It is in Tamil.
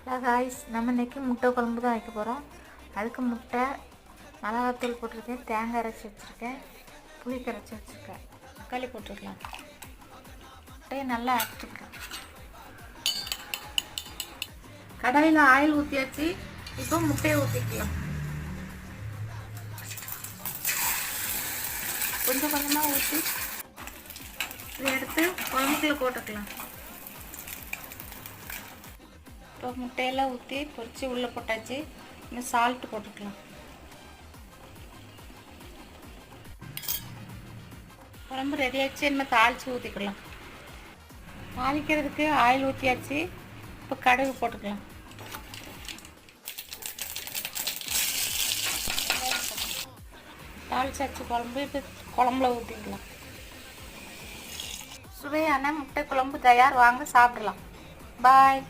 ஹலோ காய்ஸ், நம்ம இன்றைக்கி முட்டை குழம்பு தான் வைக்க போகிறோம். அதுக்கு முட்டை, மிளகாத்தூள் போட்டிருக்கேன், தேங்காய் அரைச்சி வச்சுருக்கேன், புளி கரைச்சி வச்சுருக்கேன், தக்காளி போட்டுருக்கலாம். முட்டையை நல்லா அரைச்சிக்கலாம். கடாயில் ஆயில் ஊற்றியாச்சு. இப்போ முட்டையை ஊற்றிக்கலாம். கொஞ்சம் கொஞ்சமாக ஊற்றி இதை எடுத்து குழம்புக்குள்ளே போட்டுக்கலாம். இப்போ முட்டையெல்லாம் ஊற்றி பொரித்து உள்ளே போட்டாச்சு. இன்னும் சால்ட்டு போட்டுக்கலாம். குழம்பு ரெடி ஆச்சு. இனிமேல் தாளித்து ஊற்றிக்கலாம். தாளிக்கிறதுக்கு ஆயில் ஊற்றியாச்சு. இப்போ கடுகு போட்டுக்கலாம். தாளிச்சாச்சு குழம்பு. இப்போ குழம்புல ஊற்றிக்கலாம். சுவையான முட்டை குழம்பு தயார். வாங்க சாப்பிடலாம். பாய்.